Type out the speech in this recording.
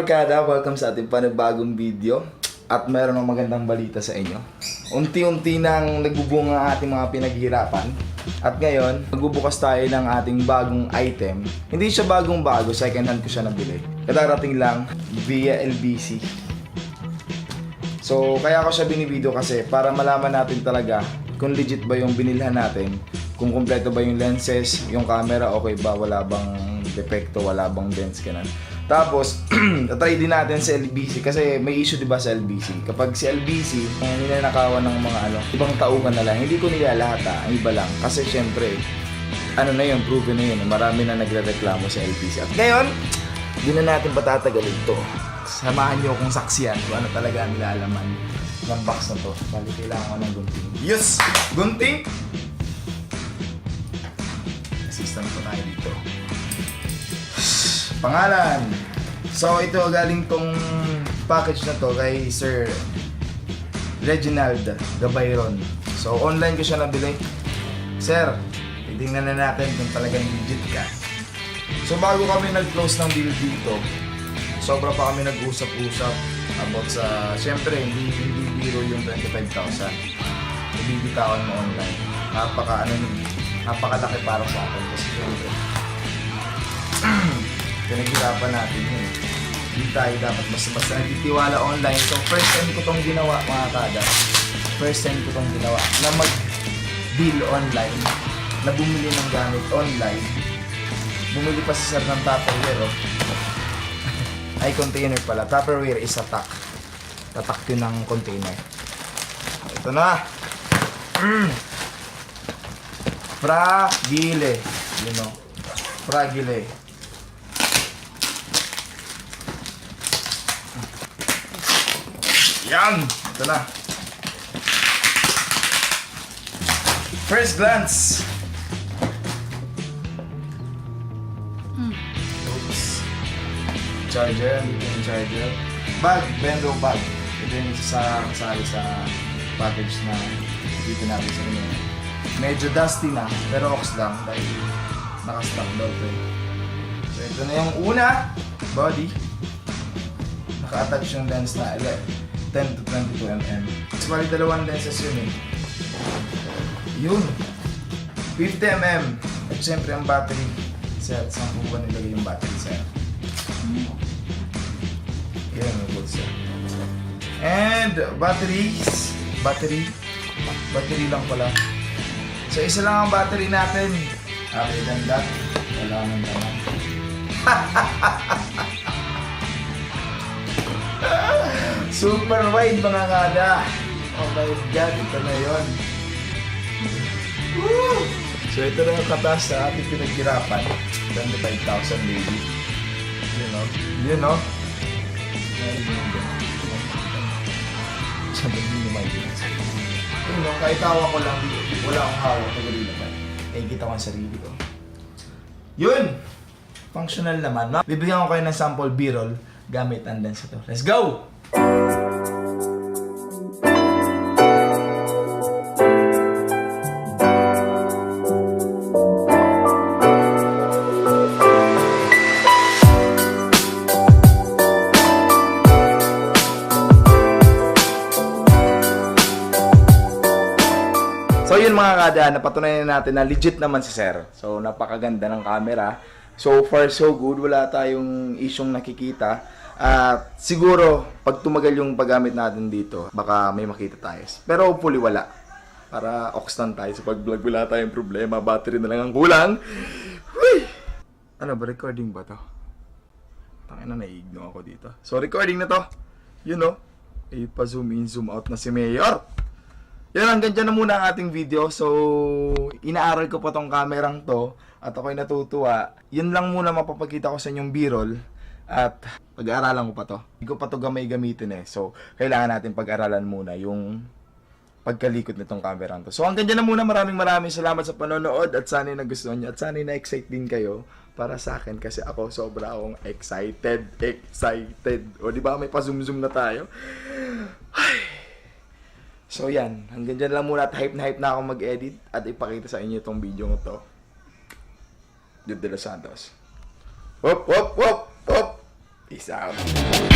barkada, welcome sa ating panibagong video. At mayroon ng magandang balita sa inyo. Unti-unti nang nagbubunga ang ating mga pinaghirapan. At ngayon, magbubukas tayo ng ating bagong item. Hindi siya bagong-bago, second hand ko siya nabili. Kadarating lang via LBC. So, kaya ko siya binivideo kasi para malaman natin talaga kung legit ba yung binilhan natin. Kung kompleto ba yung lenses, yung camera, okay ba, wala bang defecto, wala bang dents, ganun. Tapos, try din natin sa LBC kasi may issue diba sa LBC. Kapag si LBC, ninanakawan ng mga ibang tauhan na lang. Hindi ko nila lahat ang iba lang. Kasi syempre, na yun, proven na yun. Marami na nagre-reklamo sa LBC. At ngayon, hindi na natin patatagalin to. Samahan nyo kung saksiyan kung ano talaga ang nilalaman ng box na to. Bali, kailangan ko ng gunting. Yes! Gunting! Assistant ko tayo dito. Pangalan. So ito galing tong package na to kay Sir Reginald Gabayron. So online ko siya nabili. Sir, tingnan na natin kung talagang legit ka. So bago kami nag-close ng deal dito, sobra pa kami nag-usap-usap about sa, syempre hindi biro yung 25,000. Ibibitawan mo online. Napakalaki para sa akin kasi syempre pinaghirapan natin yun. Hindi tayo dapat basta-basta nagtitiwala online. So first time ko tong ginawa mga kada. First time ko tong ginawa na mag-deal online. Na bumili ng gamit online. Bumili pa si sir ng Tupperware. Ay, container pala. Tupperware is a tack. Tatak yun ng container. Ito na. Fragile. You know. Fragile. Yan! Ito na. First glance. Oops. Charger. Dito yung charger. Bag. Bendo bag. Ito yung kasali sa package na dito natin sa inyo. Medyo dusty na. Pero ox lang. Dahil nakastock daw ito. So ito na yung una. Body. Naka-attach yung lens na 10 to 22 mm. Bali dalawang lenses yun eh. Yun. 50 mm. At syempre ang battery set. Saan po ba nilagay yung battery set? Yan ang good set. And battery lang pala. So isa lang ang battery natin. Okay, then that. Wala naman naman. Super wide mga kada. Oh my god, ito na yun. Woo! So ito na yung katas sa ating pinaghirapan. 25,000 baby. You know? Sabi nyo naman yun. You know, kahit tawa ko lang, wala akong hawak na gawin naman. Kita ko ang sarili ko. Yun! Functional naman. Bibigyan ko kayo ng sample B-roll gamit ang lens ito. Let's go! So yun mga kada, napatunayan natin na legit naman si Sir. So napakaganda ng camera. So far so good, wala tayong isyong nakikita. Siguro, pag tumagal yung paggamit natin dito, baka may makita tayo. Pero hopefully wala. Para oxtan tayo sa pag-vlog, wala tayong problema. Battery na lang ang kulang. Uy! Ano ba, recording ba to? Tangina, naiigno ako dito. So recording na to. You know, ipa-zoom in, zoom out na si Mayor. Yan, hanggang dyan na muna ang ating video. So, inaaral ko pa tong kamerang to. At ako'y natutuwa. Yun lang muna mapapakita ko sa inyong B-roll. At pag-aaralan ko pa to. Hindi ko pa to gamay gamitin eh. So, kailangan natin pag-aralan muna yung pagkalikot nitong camera to. So, hanggang dyan na muna. Maraming salamat sa panonood. At sana'y nagustuhan nyo. At sana'y na-excite din kayo para sa akin. Kasi ako, sobra akong excited. O, di ba? May pa-zoom-zoom na tayo. Ay. So yan, hanggang dyan lang muna at hype na ako mag-edit at ipakita sa inyo itong video ko to. Jude De Los Santos. Wop, wop, wop, wop. Peace. Peace out.